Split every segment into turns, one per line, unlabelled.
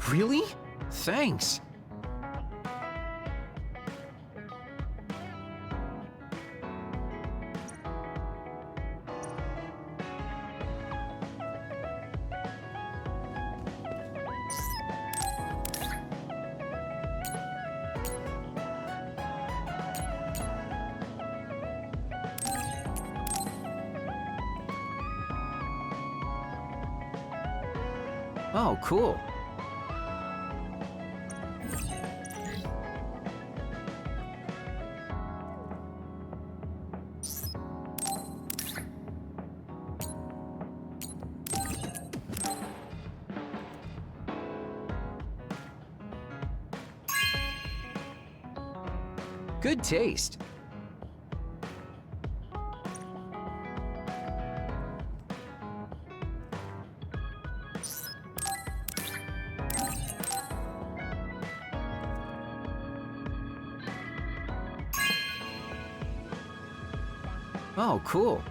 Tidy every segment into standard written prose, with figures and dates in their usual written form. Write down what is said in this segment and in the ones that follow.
Really? Thanks. Oh, cool. Good taste. Oh, cool.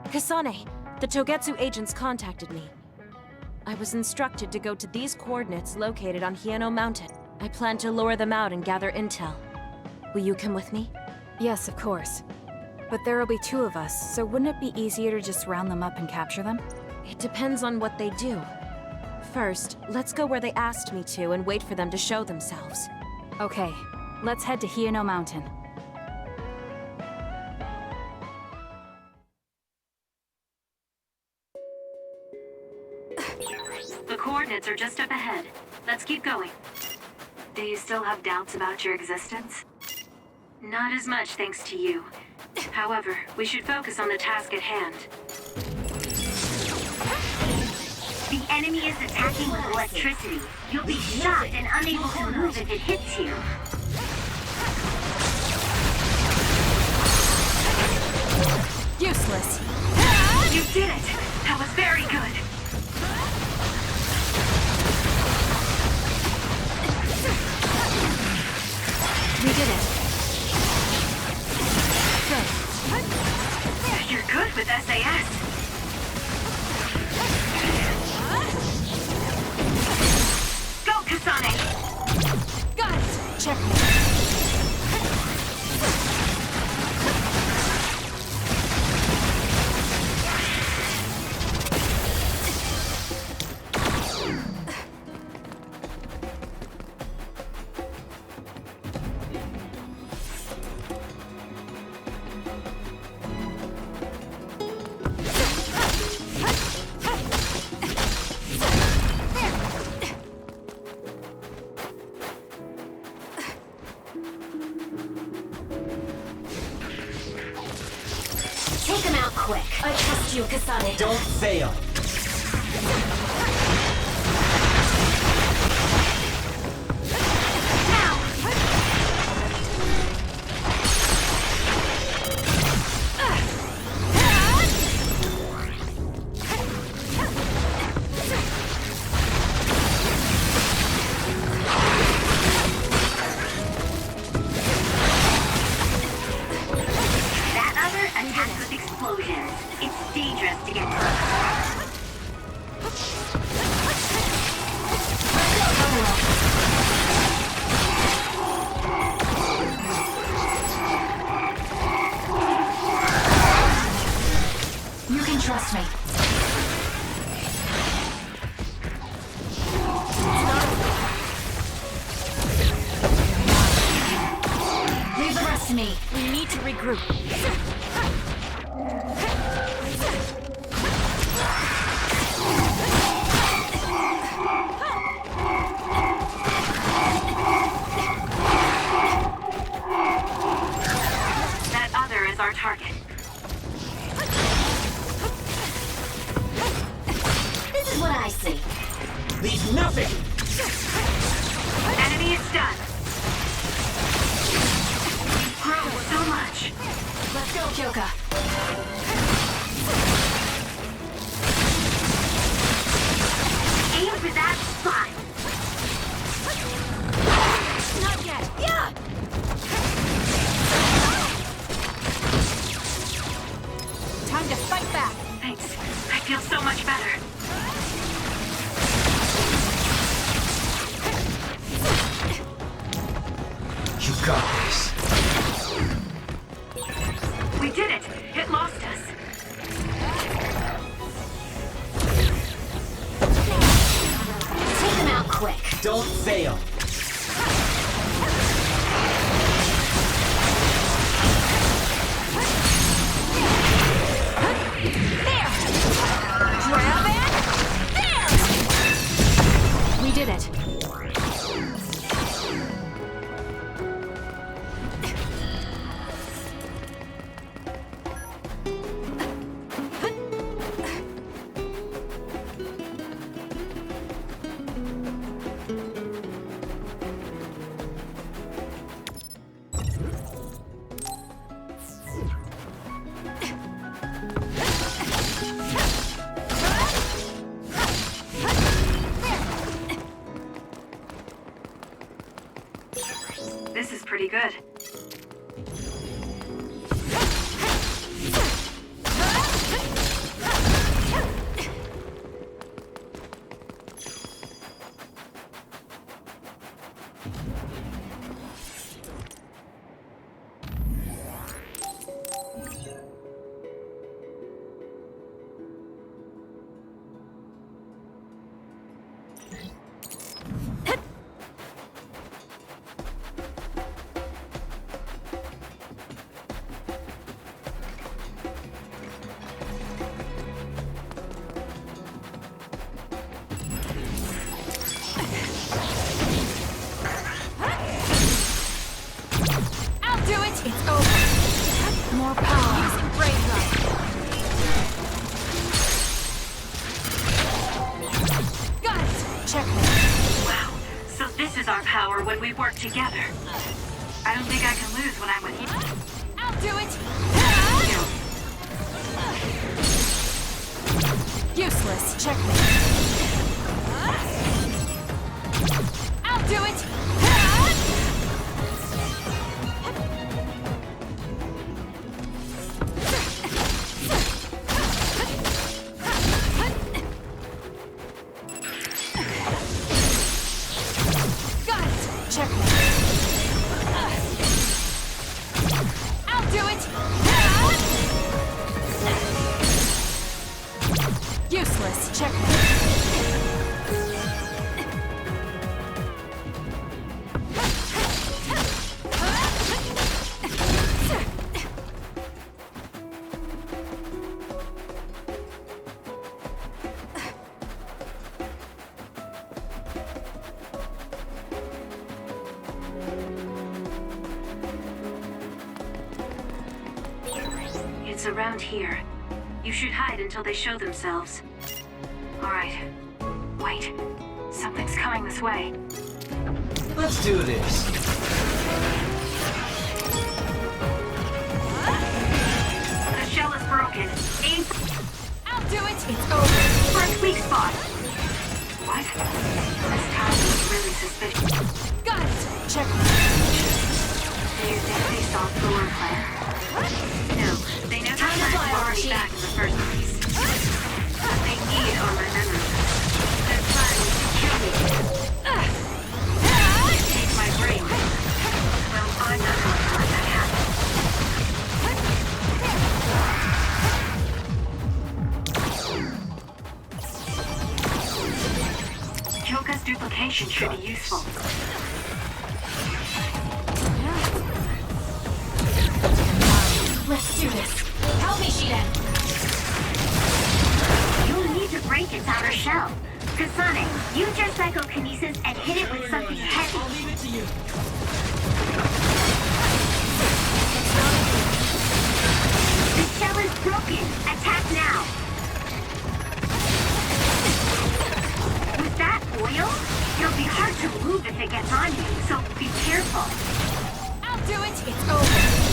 Kasane, the Togetsu agents contacted me. I was instructed to go to these coordinates located on Hieno Mountain. I plan to lure them out and gather intel. Will you come with me?
Yes, of course. But there will be 2 of us, so wouldn't it be easier to just round them up and capture them?
It depends on what they do. First, let's go where they asked me to and wait for them to show themselves.
Okay, let's head to Hieno Mountain.
The coordinates are just up ahead. Let's keep going. Do you still have doubts about your existence? Not as much thanks to you. However, we should focus on the task at hand.
The enemy is attacking with electricity. You'll be shocked and unable to move if it hits you.
Useless!
You did it! That was very good!
We did it! Good.
You're good with SAS. Go, Kasane!
Got it! Checkmate.
Take him out quick. I trust you, Kasane.
Don't fail.
That other attacks with explosions. It's dangerous to get hurt.
You can trust me.
Leave the rest to me.
We need to regroup.
That other is our target.
This is what I see.
Leave nothing!
Enemy is done.
Kyoka.
Aim for that spot.
Not yet. Yeah! Time to fight back.
Thanks. I feel so much better.
You got this.
We did it! It lost us.
Take them out quick.
Don't fail.
Grab it! There! We did it.
This is pretty good.
I'll do it! It's over. More power. Using Brave Run. Got it! Checkmate.
Wow. So this is our power when we work together. I don't think I can lose when I'm with you.
I'll do it! Useless. Checkmate. I'll do it! Got it! Checkmate. I'll do it! Useless. Checkmate.
It's around here. You should hide until they show themselves. Alright. Wait. Something's coming this way.
Let's do this.
The shell is broken. Aim
I'll do it! It's over.
first weak spot. What? This town is really suspicious.
Got it! Checkmate.
Do you think they saw Thor plan? No, they never
Time to
tried
fly,
to already
Archie.
back in the first place. They need our remembrance. Their plan is to kill me. Take my brain. Well, I'm not going to let that happen. Kyoka's duplication should be useful.
Let's do this. Help me, Shiden. You'll need to break its outer shell. Kasane, use your psychokinesis and hit it with something heavy.
I'll leave it to you.
The shell is broken. Attack now. With that oil, it'll be hard to move if it gets on you, so be careful.
I'll do it! It's over.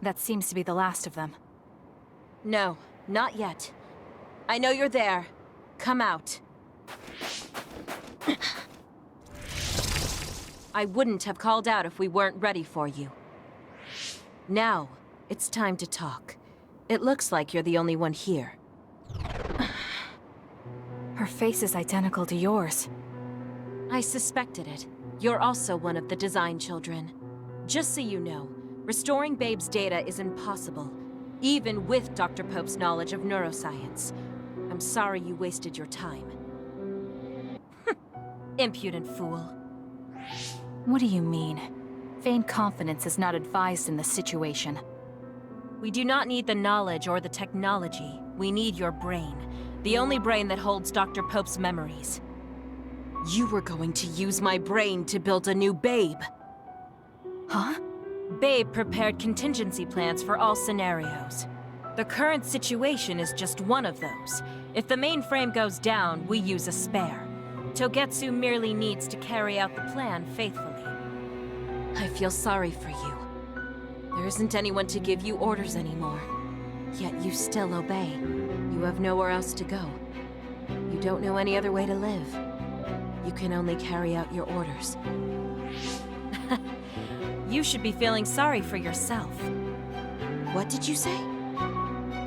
That seems to be the last of them.
No, not yet. I know you're there. Come out. I wouldn't have called out if we weren't ready for you. Now, it's time to talk. It looks like you're the only one here.
Her face is identical to yours.
I suspected it. You're also one of the design children. Just so you know, restoring Babe's data is impossible, even with Dr. Pope's knowledge of neuroscience. I'm sorry you wasted your time. Impudent fool.
What do you mean? Vain confidence is not advised in this situation.
We do not need the knowledge or the technology. We need your brain. The only brain that holds Dr. Pope's memories. You were going to use my brain to build a new Babe.
Huh?
Babe prepared contingency plans for all scenarios. The current situation is just one of those. If the mainframe goes down, we use a spare. Togetsu merely needs to carry out the plan faithfully. I feel sorry for you. There isn't anyone to give you orders anymore. Yet you still obey. You have nowhere else to go. You don't know any other way to live. You can only carry out your orders. You should be feeling sorry for yourself. What did you say?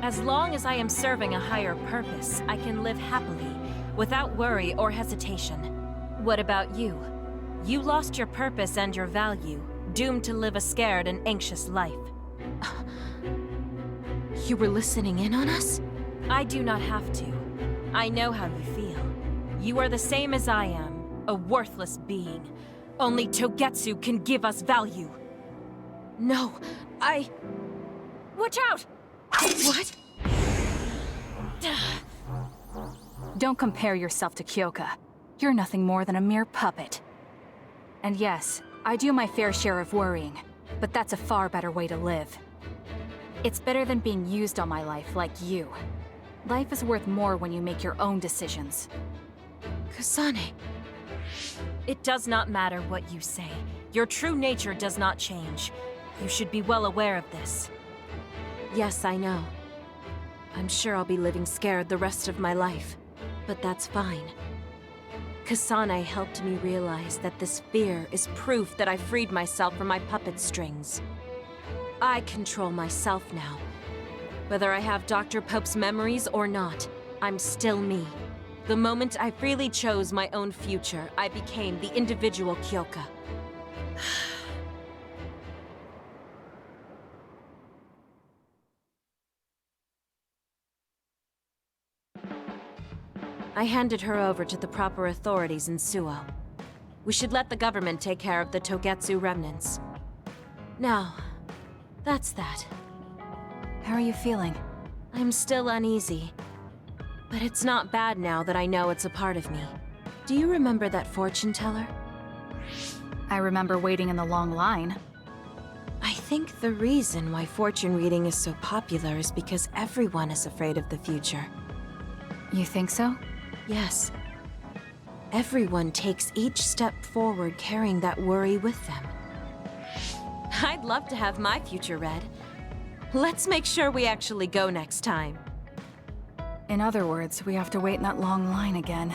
As long as I am serving a higher purpose, I can live happily, without worry or hesitation. What about you? You lost your purpose and your value, doomed to live a scared and anxious life. You were listening in on us? I do not have to. I know how you feel. You are the same as I am, a worthless being. Only Togetsu can give us value. No, Watch out! What?
Don't compare yourself to Kyoka. You're nothing more than a mere puppet. And yes, I do my fair share of worrying, but that's a far better way to live. It's better than being used all my life like you. Life is worth more when you make your own decisions.
Kasane. It does not matter what you say. Your true nature does not change. You should be well aware of this. Yes, I know. I'm sure I'll be living scared the rest of my life, but that's fine. Kasane helped me realize that this fear is proof that I freed myself from my puppet strings. I control myself now. Whether I have Dr. Pope's memories or not, I'm still me. The moment I freely chose my own future, I became the individual Kyoka. I handed her over to the proper authorities in Suo. We should let the government take care of the Togetsu remnants. Now, that's that.
How are you feeling?
I'm still uneasy. But it's not bad now that I know it's a part of me. Do you remember that fortune teller?
I remember waiting in the long line.
I think the reason why fortune reading is so popular is because everyone is afraid of the future.
You think so?
Yes. Everyone takes each step forward carrying that worry with them. I'd love to have my future read. Let's make sure we actually go next time.
In other words, we have to wait in that long line again.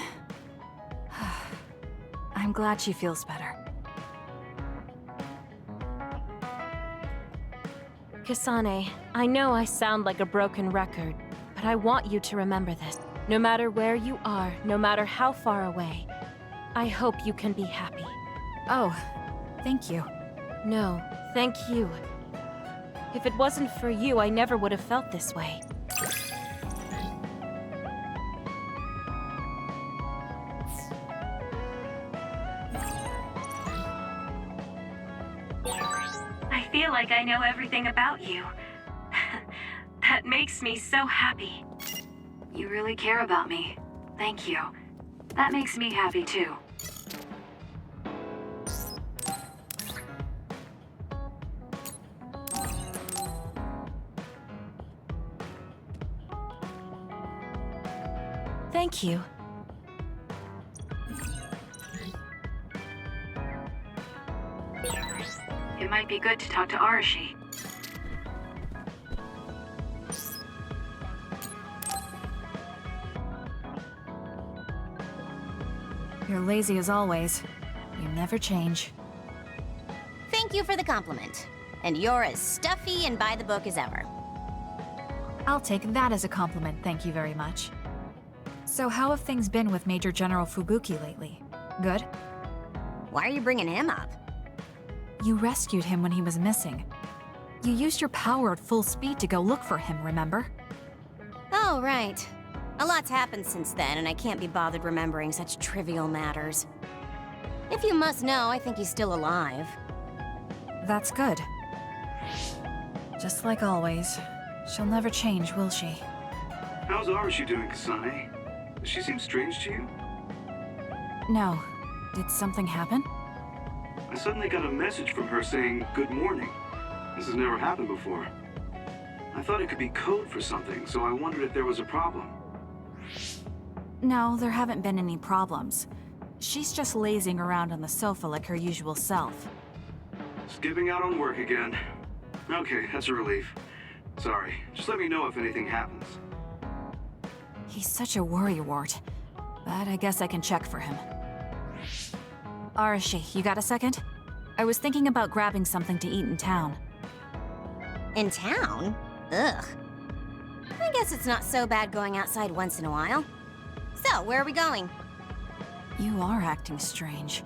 I'm glad she feels better.
Kasane, I know I sound like a broken record, but I want you to remember this. No matter where you are, no matter how far away, I hope you can be happy.
Oh, thank you.
No, thank you. If it wasn't for you, I never would have felt this way.
I feel like I know everything about you. That makes me so happy. You really care about me. Thank you. That makes me happy too.
Thank you.
It might be good to talk to Arashi.
You're lazy as always. You never change.
Thank you for the compliment. And you're as stuffy and by the book as ever.
I'll take that as a compliment, thank you very much. So how have things been with Major General Fubuki lately? Good?
Why are you bringing him up?
You rescued him when he was missing. You used your power at full speed to go look for him, remember?
Oh, right. A lot's happened since then, and I can't be bothered remembering such trivial matters. If you must know, I think he's still alive.
That's good. Just like always. She'll never change, will she?
How's Arashi doing, Kasane? Does she seem strange to you?
No. Did something happen?
I suddenly got a message from her saying, "Good morning." This has never happened before. I thought it could be code for something, so I wondered if there was a problem.
No, there haven't been any problems. She's just lazing around on the sofa like her usual self.
Skipping out on work again. Okay, that's a relief. Sorry, just let me know if anything happens.
He's such a worrywart. But I guess I can check for him. Arashi, you got a second? I was thinking about grabbing something to eat in town.
In town? Ugh. I guess it's not so bad going outside once in a while. So, where are we going?
You are acting strange.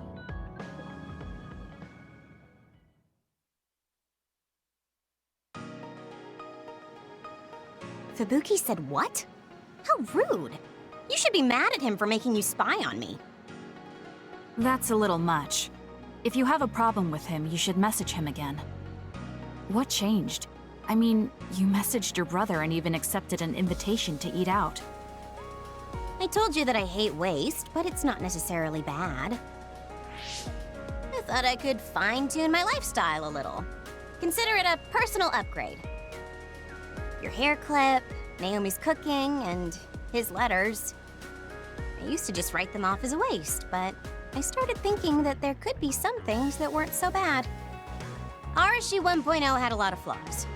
Fubuki said what? How rude. You should be mad at him for making you spy on me.
That's a little much. If you have a problem with him, you should message him again. What changed? I mean, you messaged your brother and even accepted an invitation to eat out.
I told you that I hate waste, but it's not necessarily bad. I thought I could fine-tune my lifestyle a little. Consider it a personal upgrade. Your hair clip, Naomi's cooking, and his letters. I used to just write them off as a waste, but I started thinking that there could be some things that weren't so bad. Arashi 1.0 had a lot of flaws.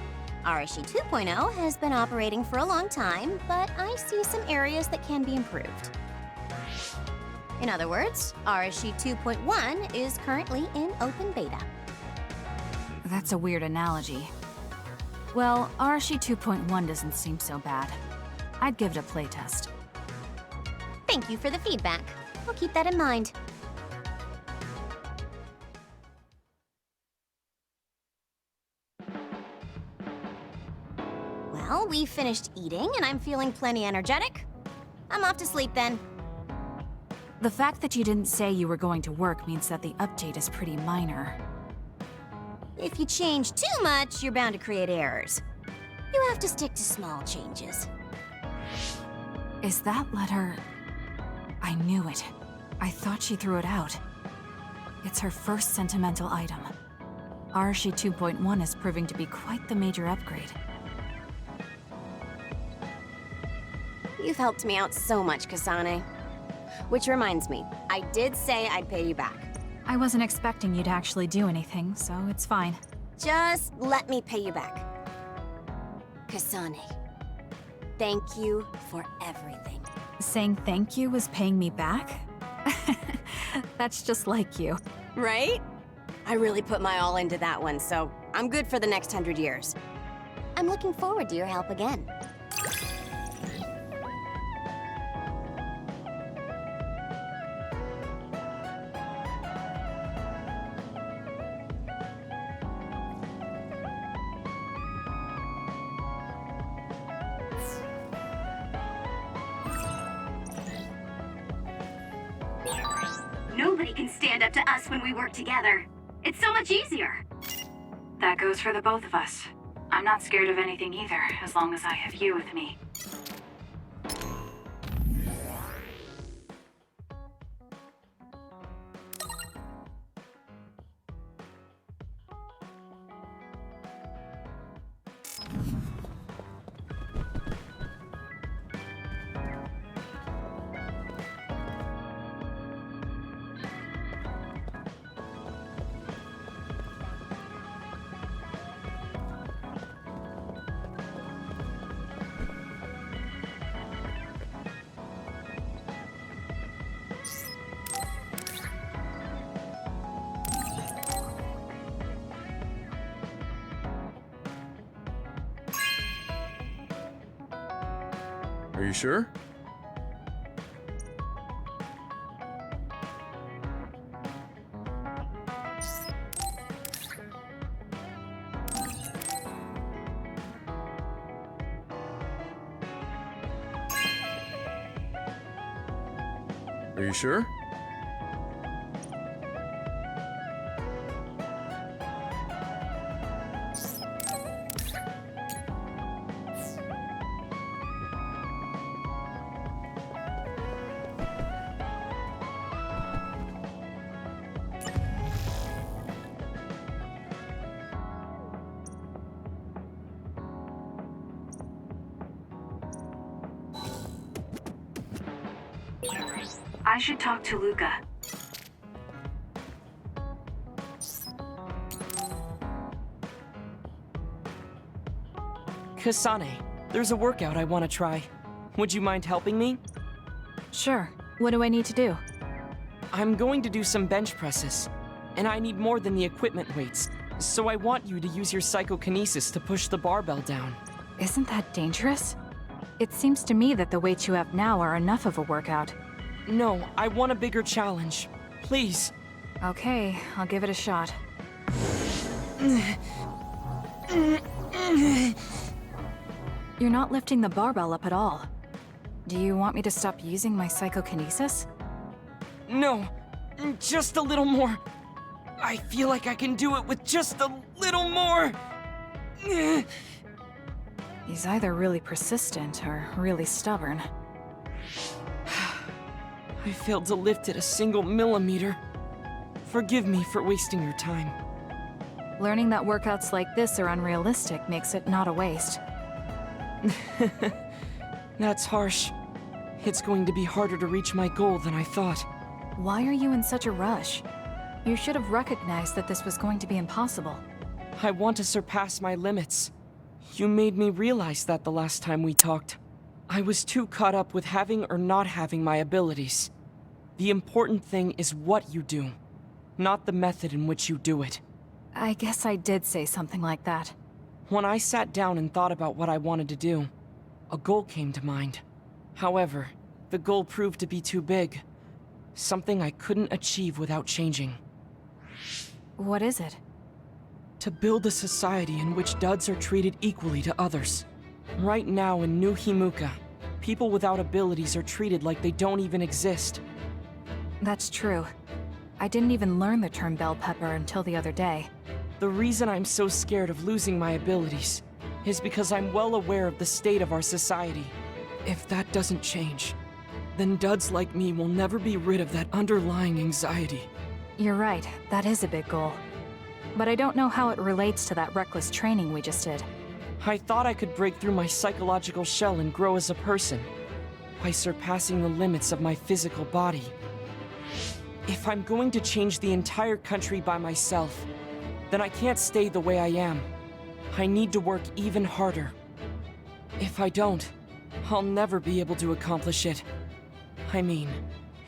Arashi 2.0 has been operating for a long time, but I see some areas that can be improved. In other words, Arashi 2.1 is currently in open beta.
That's a weird analogy. Well, Arashi 2.1 doesn't seem so bad. I'd give it a playtest.
Thank you for the feedback. I'll keep that in mind. Well, we finished eating, and I'm feeling plenty energetic. I'm off to sleep then.
The fact that you didn't say you were going to work means that the update is pretty minor.
If you change too much, you're bound to create errors. You have to stick to small changes.
Is that letter... I knew it. I thought she threw it out. It's her first sentimental item. Arashi 2.1 is proving to be quite the major upgrade.
You've helped me out so much, Kasane. Which reminds me, I did say I'd pay you back.
I wasn't expecting you to actually do anything, so it's fine.
Just let me pay you back. Kasane, thank you for everything.
Saying thank you was paying me back? That's just like you.
Right? I really put my all into that one, so I'm good for the next 100 years. I'm looking forward to your help again.
Nobody can stand up to us when we work together. It's so much easier.
That goes for the both of us. I'm not scared of anything either, as long as I have you with me.
Are you sure? Are you sure?
I should talk to Luca.
Kasane, there's a workout I want to try. Would you mind helping me?
Sure. What do I need to do?
I'm going to do some bench presses, and I need more than the equipment weights, so I want you to use your psychokinesis to push the barbell down.
Isn't that dangerous? It seems to me that the weights you have now are enough of a workout.
No, I want a bigger challenge. Please.
Okay, I'll give it a shot. You're not lifting the barbell up at all. Do you want me to stop using my psychokinesis?
No, just a little more. I feel like I can do it with just a little more.
He's either really persistent or really stubborn.
I failed to lift it a single millimeter. Forgive me for wasting your time.
Learning that workouts like this are unrealistic makes it not a waste.
That's harsh. It's going to be harder to reach my goal than I thought.
Why are you in such a rush? You should have recognized that this was going to be impossible.
I want to surpass my limits. You made me realize that the last time we talked. I was too caught up with having or not having my abilities. The important thing is what you do, not the method in which you do it.
I guess I did say something like that.
When I sat down and thought about what I wanted to do, a goal came to mind. However, the goal proved to be too big. Something I couldn't achieve without changing.
What is it?
To build a society in which duds are treated equally to others. Right now in New Himuka, people without abilities are treated like they don't even exist.
That's true. I didn't even learn the term bell pepper until the other day.
The reason I'm so scared of losing my abilities is because I'm well aware of the state of our society. If that doesn't change, then duds like me will never be rid of that underlying anxiety.
You're right, that is a big goal. But I don't know how it relates to that reckless training we just did.
I thought I could break through my psychological shell and grow as a person, by surpassing the limits of my physical body. If I'm going to change the entire country by myself, then I can't stay the way I am. I need to work even harder. If I don't, I'll never be able to accomplish it. I mean,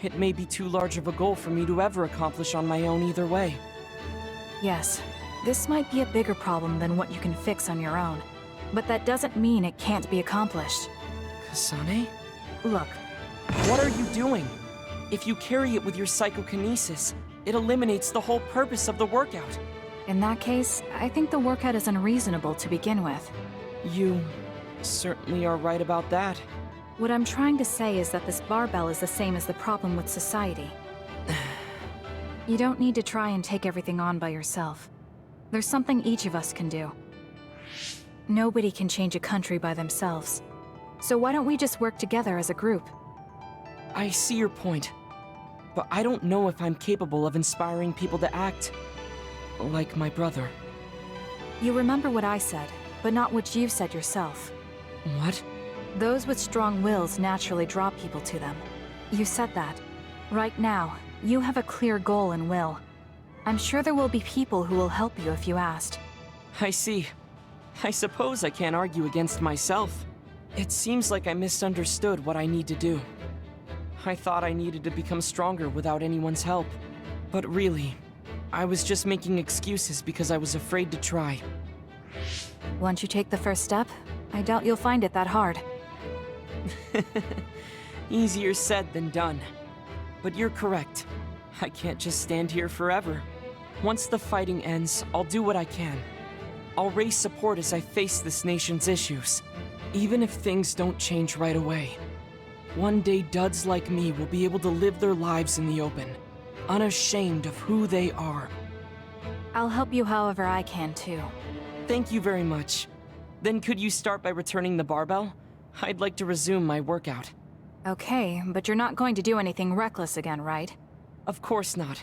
it may be too large of a goal for me to ever accomplish on my own either way.
Yes, this might be a bigger problem than what you can fix on your own. But that doesn't mean it can't be accomplished.
Kasane?
Look.
What are you doing? If you carry it with your psychokinesis, it eliminates the whole purpose of the workout.
In that case, I think the workout is unreasonable to begin with.
You certainly are right about that.
What I'm trying to say is that this barbell is the same as the problem with society. You don't need to try and take everything on by yourself. There's something each of us can do. Nobody can change a country by themselves. So why don't we just work together as a group?
I see your point. But I don't know if I'm capable of inspiring people to act like my brother.
You remember what I said, but not what you've said yourself.
What?
Those with strong wills naturally draw people to them. You said that. Right now, you have a clear goal and will. I'm sure there will be people who will help you if you asked.
I see. I suppose I can't argue against myself. It seems like I misunderstood what I need to do. I thought I needed to become stronger without anyone's help. But really, I was just making excuses because I was afraid to try.
Once you take the first step, I doubt you'll find it that hard.
Easier said than done. But you're correct. I can't just stand here forever. Once the fighting ends, I'll do what I can. I'll raise support as I face this nation's issues, even if things don't change right away. One day, duds like me will be able to live their lives in the open, unashamed of who they are.
I'll help you however I can, too.
Thank you very much. Then could you start by returning the barbell? I'd like to resume my workout.
Okay, but you're not going to do anything reckless again, right?
Of course not.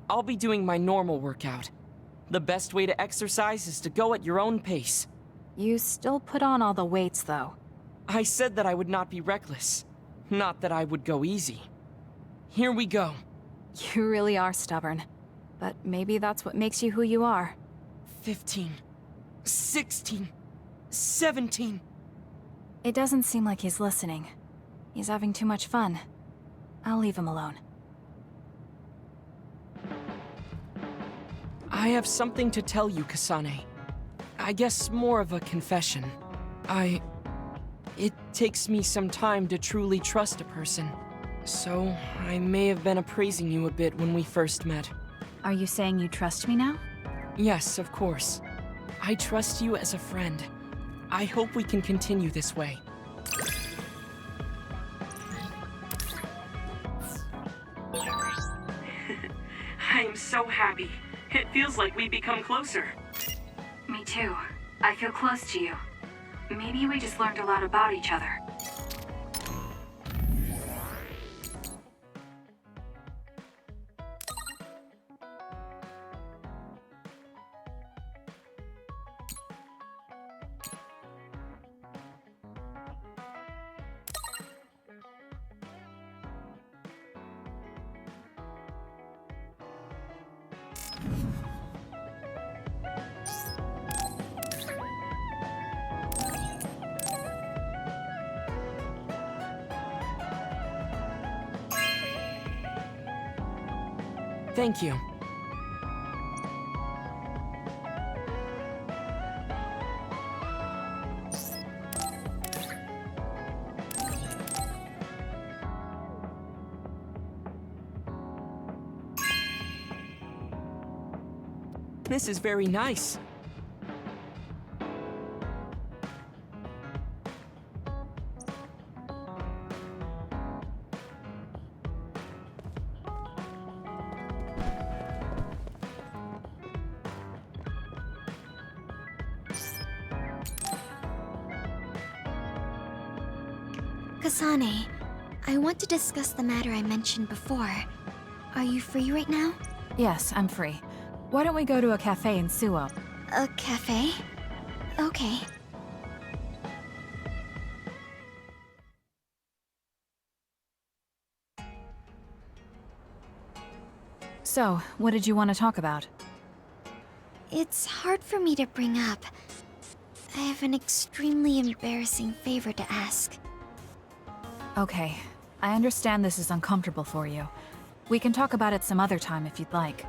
I'll be doing my normal workout. The best way to exercise is to go at your own pace.
You still put on all the weights, though.
I said that I would not be reckless, not that I would go easy. Here we go.
You really are stubborn. But maybe that's what makes you who you are.
15, 16, 17.
It doesn't seem like he's listening. He's having too much fun. I'll leave him alone.
I have something to tell you, Kasane. I guess more of a confession. It takes me some time to truly trust a person. So, I may have been appraising you a bit when we first met.
Are you saying you trust me now?
Yes, of course. I trust you as a friend. I hope we can continue this way. I am so happy. It feels like we've become closer.
Me too. I feel close to you. Maybe we just learned a lot about each other.
Thank you. This is very nice.
Kasane, I want to discuss the matter I mentioned before. Are you free right now?
Yes, I'm free. Why don't we go to a cafe in Suo?
A cafe? Okay.
So, what did you want to talk about?
It's hard for me to bring up. I have an extremely embarrassing favor to ask.
Okay, I understand this is uncomfortable for you. We can talk about it some other time if you'd like.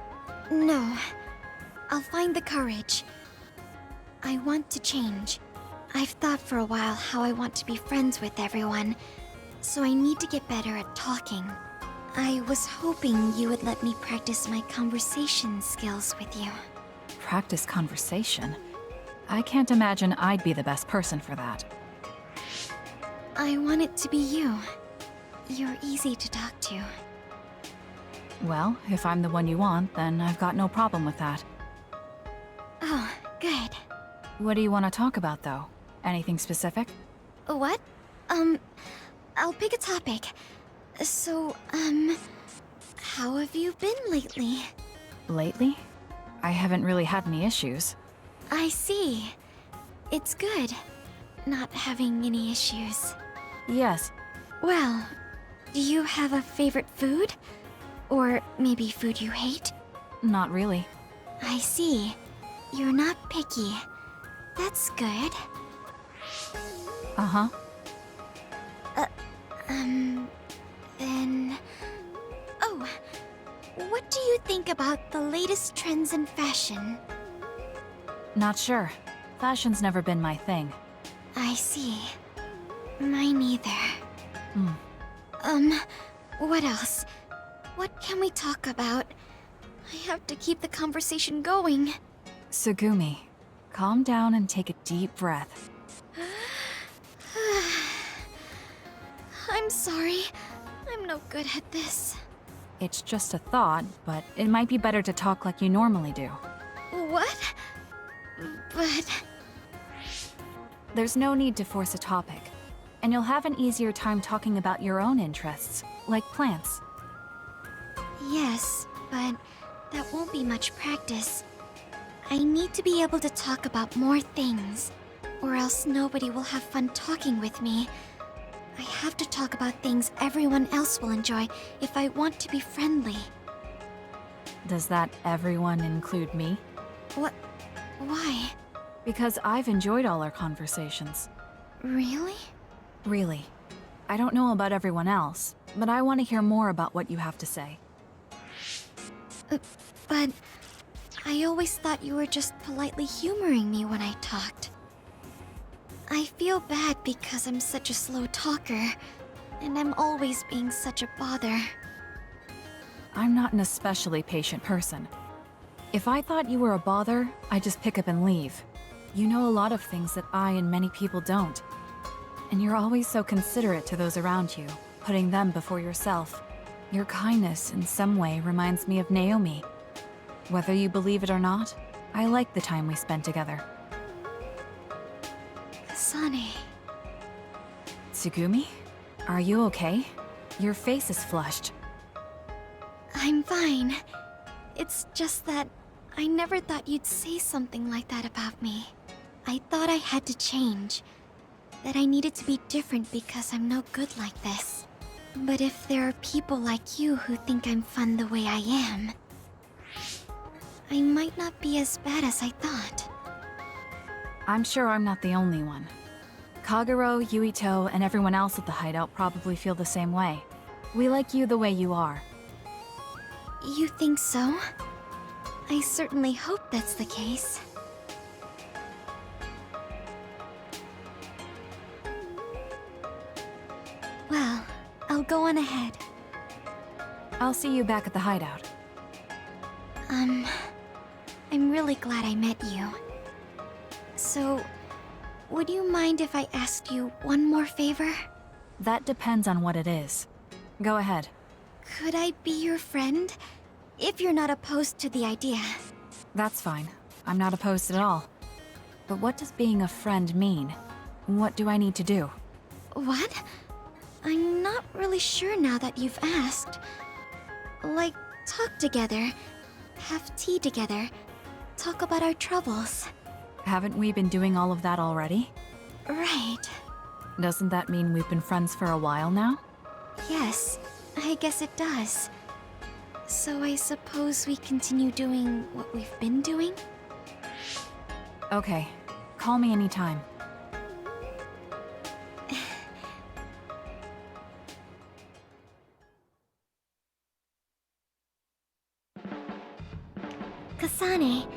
No. I'll find the courage. I want to change. I've thought for a while how I want to be friends with everyone, so I need to get better at talking. I was hoping you would let me practice my conversation skills with you.
Practice conversation? I can't imagine I'd be the best person for that.
I want it to be you. You're easy to talk to.
Well, if I'm the one you want, then I've got no problem with that.
Oh, good.
What do you want to talk about, though? Anything specific?
What? I'll pick a topic. So, how have you been lately?
Lately? I haven't really had any issues.
I see. It's good, not having any issues.
Yes.
Well, do you have a favorite food? Or maybe food you hate?
Not really.
I see. You're not picky. That's good.
Uh-huh.
Then... Oh, what do you think about the latest trends in fashion?
Not sure. Fashion's never been my thing.
I see.
Mine either. What else? What can we talk about? I have to keep the conversation going.
Tsugumi, calm down and take a deep breath.
I'm sorry. I'm no good at this.
It's just a thought, but it might be better to talk like you normally do.
What? But...
There's no need to force a topic, and you'll have an easier time talking about your own interests, like plants.
Yes, but that won't be much practice. I need to be able to talk about more things, or else nobody will have fun talking with me. I have to talk about things everyone else will enjoy if I want to be friendly.
Does that everyone include me?
What? Why?
Because I've enjoyed all our conversations.
Really?
Really. I don't know about everyone else, but I want to hear more about what you have to say.
But I always thought you were just politely humoring me when I talked. I feel bad because I'm such a slow talker, and I'm always being such a bother.
I'm not an especially patient person. If I thought you were a bother, I'd just pick up and leave. You know a lot of things that I and many people don't. And you're always so considerate to those around you, putting them before yourself. Your kindness, in some way, reminds me of Naomi. Whether you believe it or not, I like the time we spent together.
Kasane.
Tsugumi? Are you okay? Your face is flushed.
I'm fine. It's just that I never thought you'd say something like that about me. I thought I had to change. That I needed to be different because I'm no good like this. But if there are people like you who think I'm fun the way I am, I might not be as bad as I thought.
I'm sure I'm not the only one. Kagero, Yuito, and everyone else at the hideout probably feel the same way. We like you the way you are.
You think so? I certainly hope that's the case. Well, I'll go on ahead.
I'll see you back at the hideout.
I'm really glad I met you. So, would you mind if I asked you one more favor?
That depends on what it is. Go ahead.
Could I be your friend? If you're not opposed to the idea.
That's fine. I'm not opposed at all. But what does being a friend mean? What do I need to do?
What? I'm not really sure now that you've asked. Like, talk together, have tea together, talk about our troubles.
Haven't we been doing all of that already?
Right.
Doesn't that mean we've been friends for a while now?
Yes, I guess it does. So I suppose we continue doing what we've been doing?
Okay. Call me anytime.
Kasane,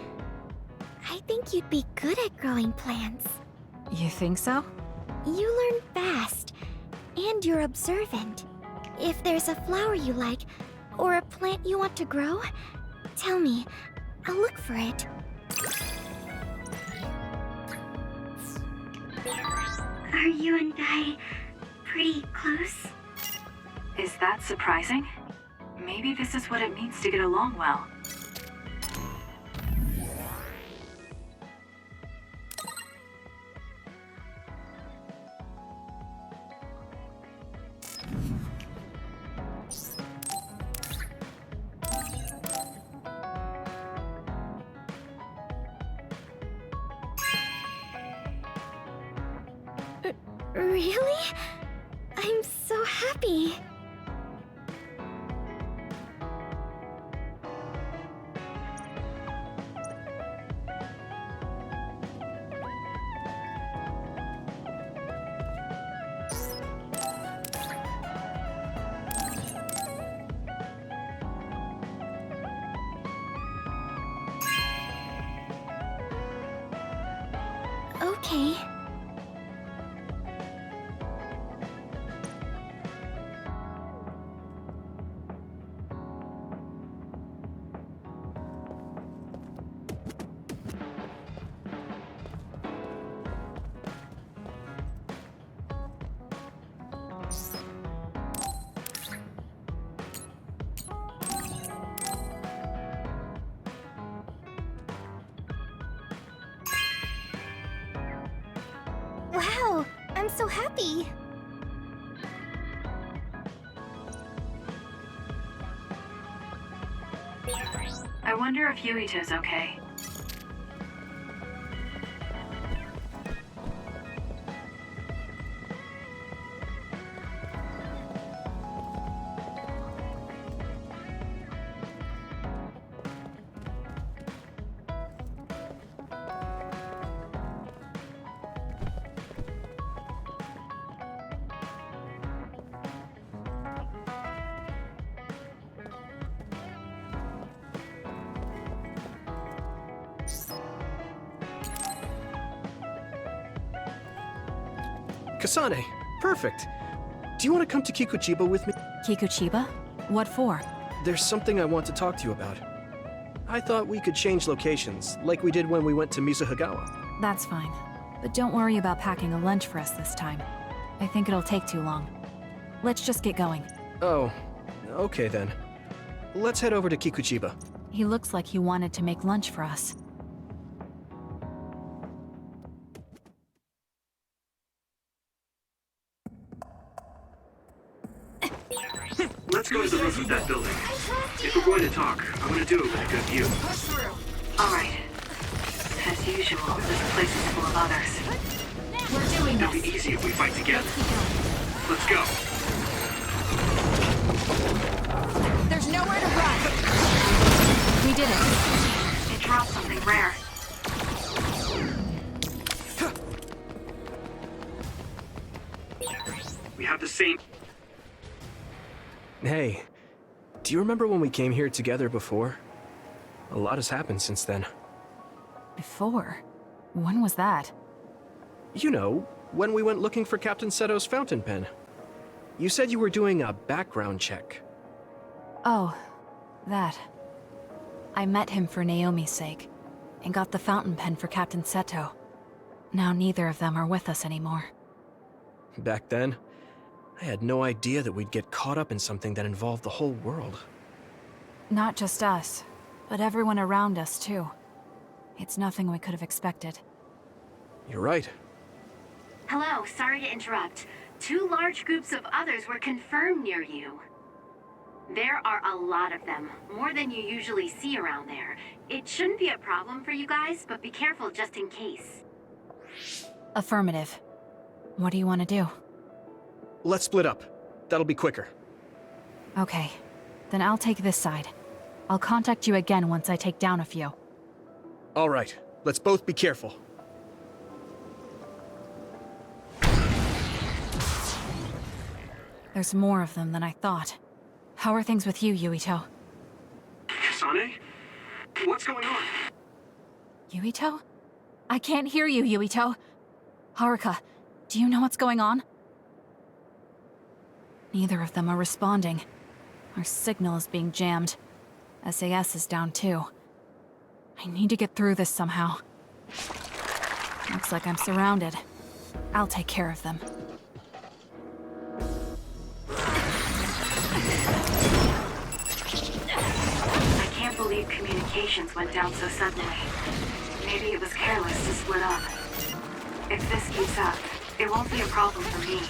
I think you'd be good at growing plants.
You think so?
You learn fast, and you're observant. If there's a flower you like, or a plant you want to grow, tell me. I'll look for it.
Are you and I pretty close? Is that surprising? Maybe this is what it means to get along well.
Really? I'm so happy. Okay. I'm so happy.
I wonder if Yuito's okay.
Kasane, perfect. Do you want to come to Kikuchiba with me?
Kikuchiba? What for?
There's something I want to talk to you about. I thought we could change locations, like we did when we went to Mizuhagawa.
That's fine. But don't worry about packing a lunch for us this time. I think it'll take too long. Let's just get going.
Oh, okay then. Let's head over to Kikuchiba.
He looks like he wanted to make lunch for us.
Let's go to the roof of that building. If we're going to talk, I want to do it with a good view.
Alright. As usual, this place is full of others.
We're doing
It'll be easy if we fight together. Let's go.
There's nowhere to run.
We did it.
It dropped something rare.
We have the same...
Hey, do you remember when we came here together before? A lot has happened since then.
Before? When was that?
You know, when we went looking for Captain Seto's fountain pen. You said you were doing a background check.
Oh, that. I met him for Naomi's sake, and got the fountain pen for Captain Seto. Now neither of them are with us anymore.
Back then, I had no idea that we'd get caught up in something that involved the whole world.
Not just us, but everyone around us too. It's nothing we could have expected.
You're right.
Hello, sorry to interrupt. 2 large groups of others were confirmed near you. There are a lot of them, more than you usually see around there. It shouldn't be a problem for you guys, but be careful just in case.
Affirmative. What do you want to do?
Let's split up. That'll be quicker.
Okay, then I'll take this side. I'll contact you again once I take down a few.
All right, let's both be careful.
There's more of them than I thought. How are things with you, Yuito?
Kasane? What's going on?
Yuito? I can't hear you, Yuito. Haruka, do you know what's going on? Neither of them are responding. Our signal is being jammed. SAS is down too. I need to get through this somehow. Looks like I'm surrounded. I'll take care of them.
I can't believe communications went down so suddenly. Maybe it was careless to split up. If this keeps up, it won't be a problem for me.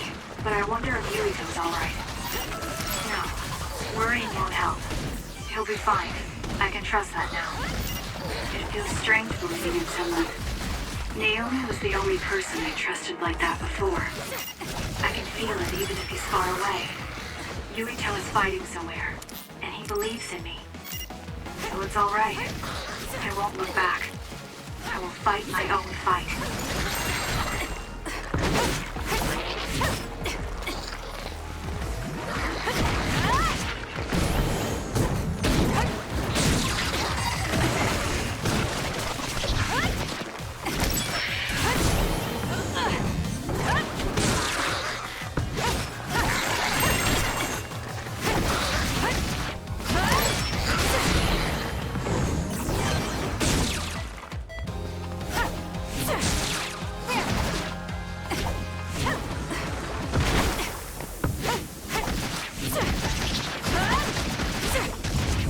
But I wonder if Yuito's alright. No, worrying won't help. He'll be fine. I can trust that now. It feels strange believing in someone. Naomi was the only person I trusted like that before. I can feel it even if he's far away. Yuito is fighting somewhere, and he believes in me. So it's alright. I won't look back. I will fight my own fight.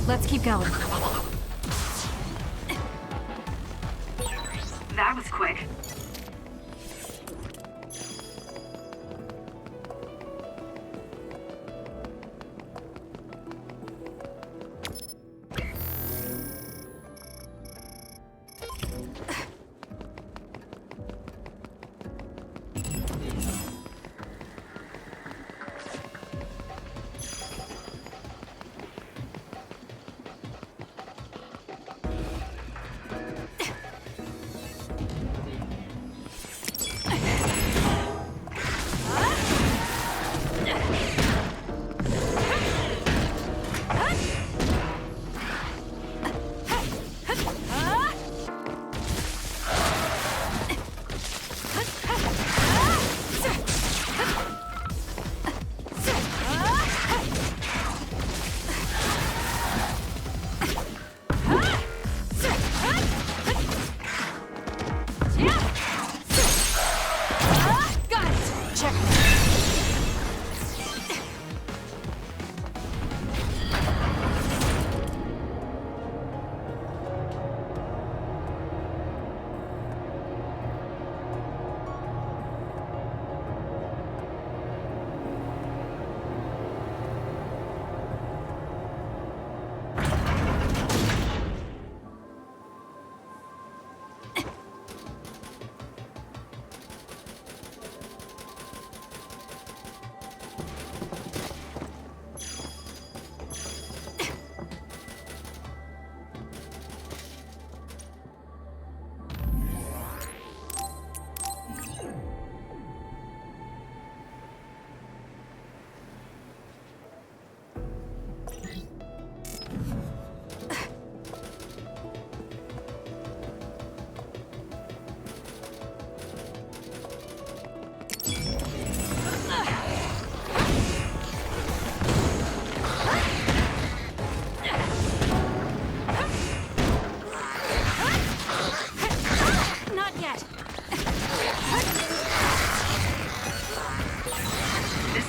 Let's keep going.
That was quick.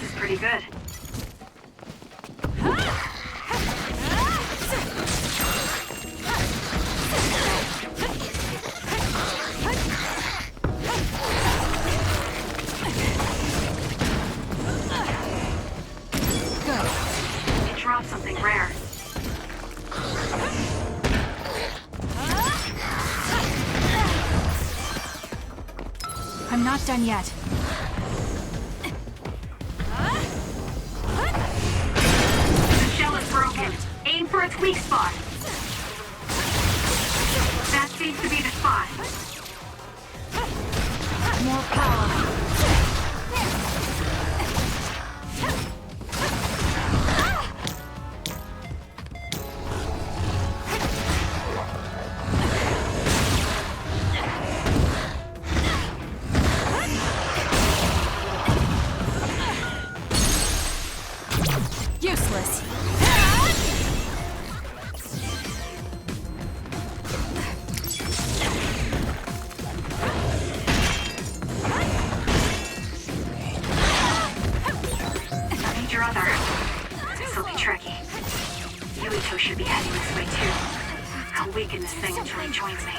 This is pretty good. It dropped something rare.
I'm not done yet.
The shell is broken. Aim for its weak spot. That seems to be the spot.
More power. Useless.
Need your other. This'll be tricky. Yuito should be heading this way too. I'll weaken this thing until he joins me.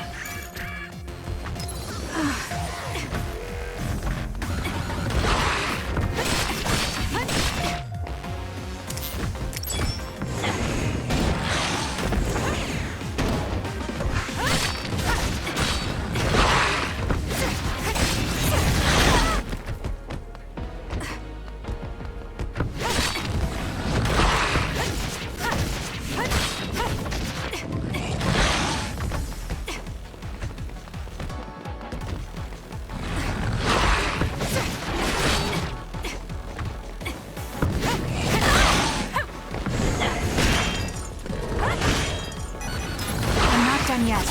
Done yet.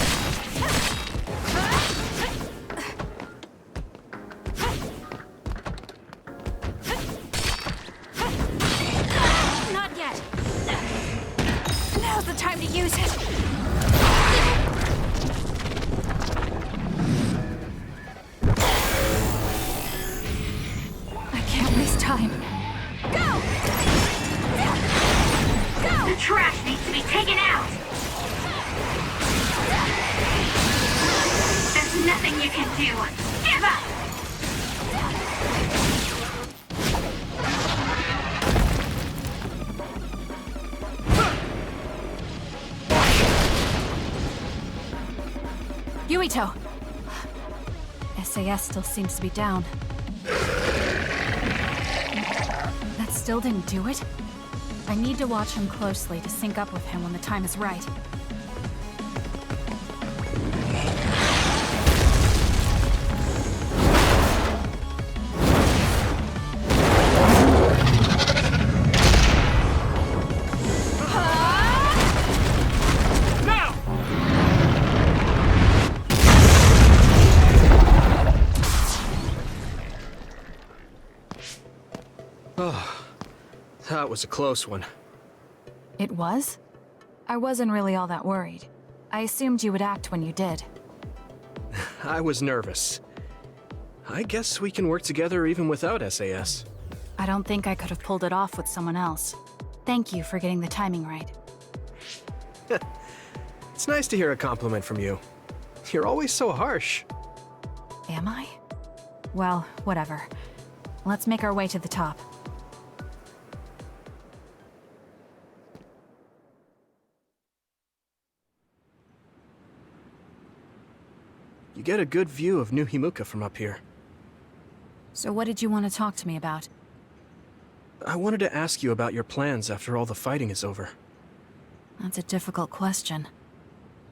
Not yet. Now's the time to use it. I can't waste time. Go! Go!
The trash needs to be taken out! There's nothing you can do! Give up!
Yuito! SAS still seems to be down. That still didn't do it? I need to watch him closely to sync up with him when the time is right.
Oh, that was a close one.
It was? I wasn't really all that worried. I assumed you would act when you did.
I was nervous. I guess we can work together even without SAS.
I don't think I could have pulled it off with someone else. Thank you for getting the timing right.
It's nice to hear a compliment from you. You're always so harsh.
Am I? Well, whatever. Let's make our way to the top.
You get a good view of New Himuka from up here.
So what did you want to talk to me about?
I wanted to ask you about your plans after all the fighting is over.
That's a difficult question.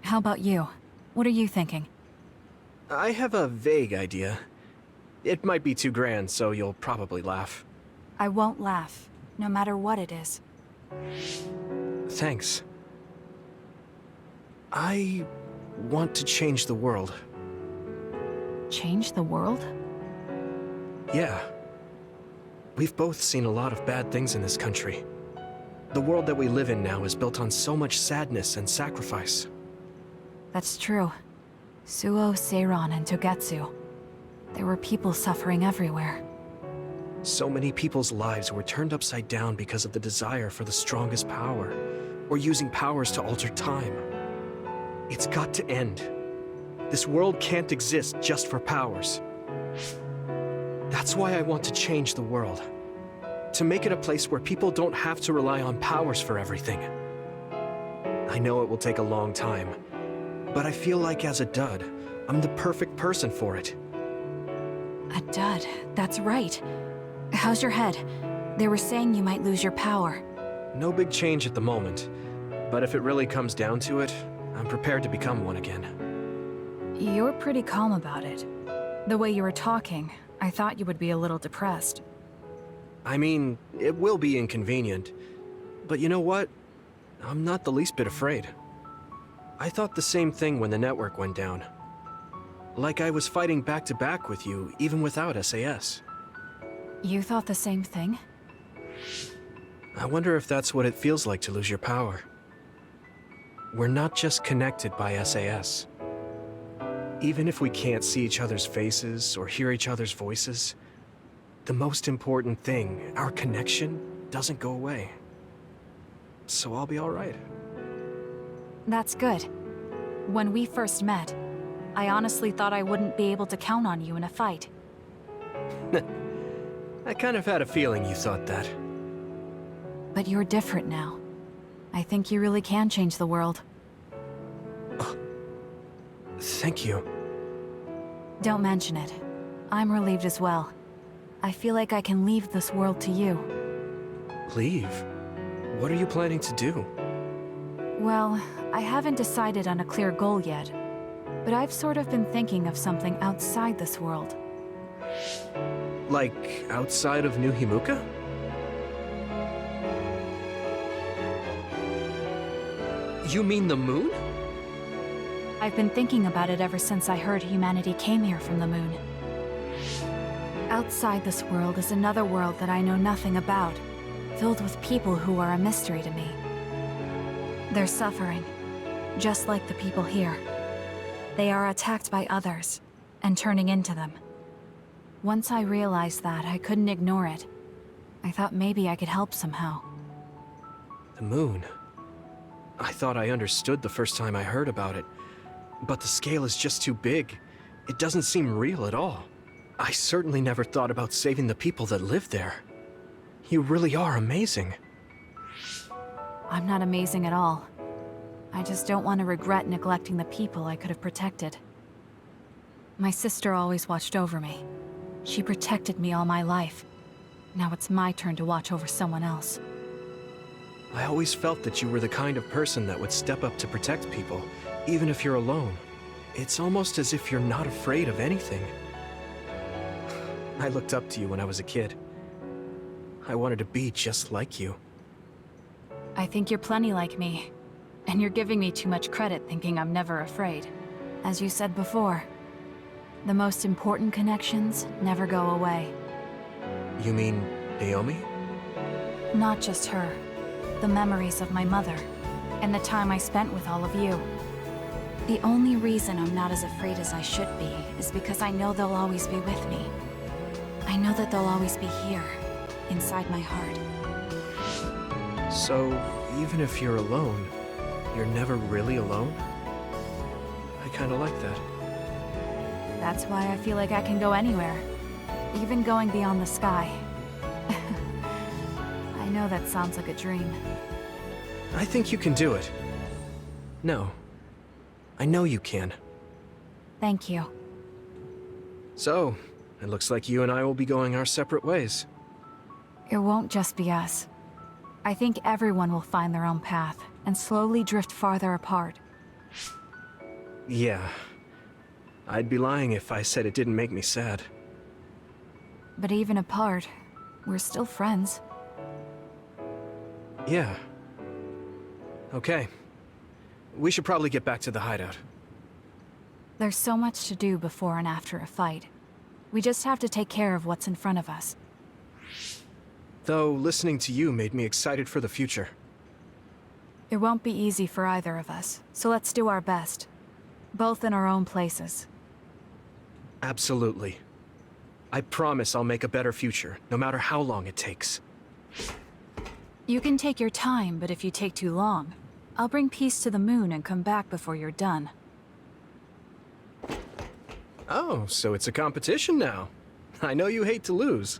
How about you? What are you thinking?
I have a vague idea. It might be too grand, so you'll probably laugh.
I won't laugh, no matter what it is.
Thanks. I want to change the world.
Change the world?
Yeah. We've both seen a lot of bad things in this country. The world that we live in now is built on so much sadness and sacrifice.
That's true. Suo, Seiran, and Togetsu. There were people suffering everywhere.
So many people's lives were turned upside down because of the desire for the strongest power, or using powers to alter time. It's got to end. This world can't exist just for powers. That's why I want to change the world. To make it a place where people don't have to rely on powers for everything. I know it will take a long time, but I feel like as a dud, I'm the perfect person for it.
A dud, that's right. How's your head? They were saying you might lose your power.
No big change at the moment, but if it really comes down to it, I'm prepared to become one again.
You're pretty calm about it. The way you were talking, I thought you would be a little depressed.
I mean, it will be inconvenient, but you know what? I'm not the least bit afraid. I thought the same thing when the network went down. Like I was fighting back-to-back with you, even without SAS.
You thought the same thing?
I wonder if that's what it feels like to lose your power. We're not just connected by SAS. Even if we can't see each other's faces or hear each other's voices, the most important thing, our connection, doesn't go away. So I'll be all right.
That's good. When we first met, I honestly thought I wouldn't be able to count on you in a fight.
I kind of had a feeling you thought that.
But you're different now. I think you really can change the world.
Thank you.
Don't mention it. I'm relieved as well. I feel like I can leave this world to you.
Leave? What are you planning to do?
Well, I haven't decided on a clear goal yet, but I've sort of been thinking of something outside this world.
Like, outside of New Himuka? You mean the moon?
I've been thinking about it ever since I heard humanity came here from the moon. Outside this world is another world that I know nothing about, filled with people who are a mystery to me. They're suffering, just like the people here. They are attacked by others, and turning into them. Once I realized that, I couldn't ignore it. I thought maybe I could help somehow.
The moon. I thought I understood the first time I heard about it, but the scale is just too big. It doesn't seem real at all. I certainly never thought about saving the people that live there. You really are amazing.
I'm not amazing at all. I just don't want to regret neglecting the people I could have protected. My sister always watched over me. She protected me all my life. Now it's my turn to watch over someone else.
I always felt that you were the kind of person that would step up to protect people, even if you're alone. It's almost as if you're not afraid of anything. I looked up to you when I was a kid. I wanted to be just like you.
I think you're plenty like me. And you're giving me too much credit thinking I'm never afraid. As you said before, the most important connections never go away.
You mean Naomi?
Not just her. The memories of my mother, and the time I spent with all of you. The only reason I'm not as afraid as I should be is because I know they'll always be with me. I know that they'll always be here, inside my heart.
So, even if you're alone, you're never really alone? I kinda like that.
That's why I feel like I can go anywhere, even going beyond the sky. I know that sounds like a dream.
I think you can do it. No. I know you can.
Thank you.
So, it looks like you and I will be going our separate ways.
It won't just be us. I think everyone will find their own path and slowly drift farther apart.
Yeah. I'd be lying if I said it didn't make me sad.
But even apart, we're still friends.
Yeah. Okay. We should probably get back to the hideout.
There's so much to do before and after a fight. We just have to take care of what's in front of us.
Though, listening to you made me excited for the future.
It won't be easy for either of us, so let's do our best. Both in our own places.
Absolutely. I promise I'll make a better future, no matter how long it takes.
You can take your time, but if you take too long, I'll bring peace to the moon and come back before you're done.
Oh, so it's a competition now. I know you hate to lose.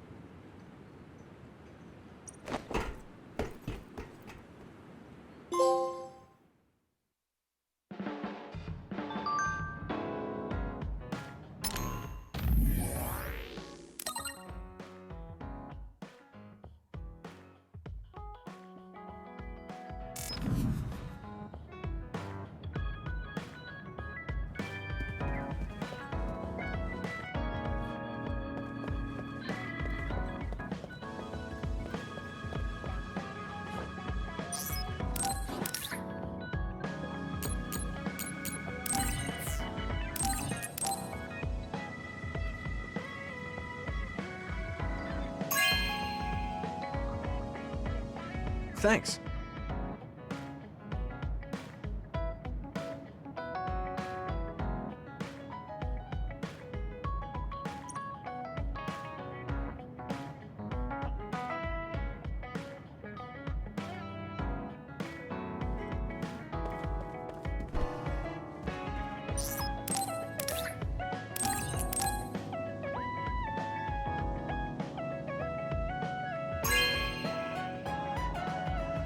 Thanks.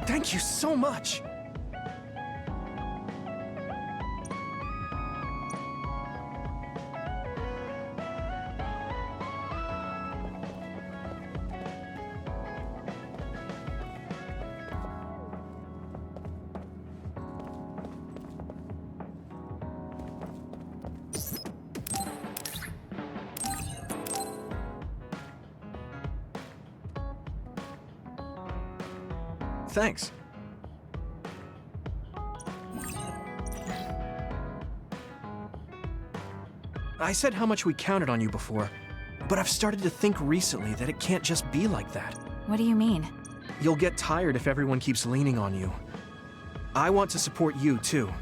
Thank you so much!
Thanks.
I said how much we counted on you before, but I've started to think recently that it can't just be like that.
What do you mean?
You'll get tired if everyone keeps leaning on you. I want to support you, too.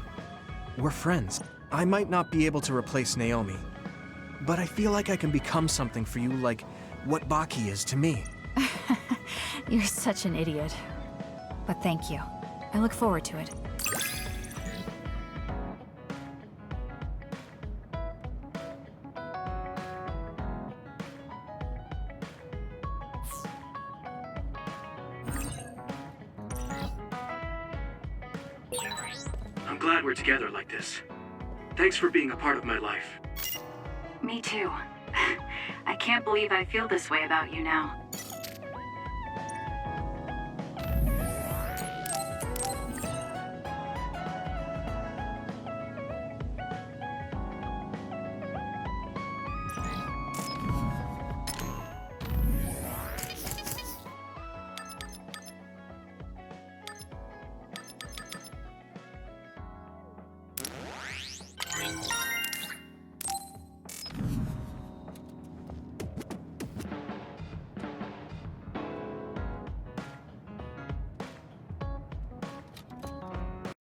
We're friends. I might not be able to replace Naomi, but I feel like I can become something for you like what Baki is to me.
You're such an idiot. But thank you. I look forward to it.
I'm glad we're together like this. Thanks for being a part of my life.
Me too. I can't believe I feel this way about you now.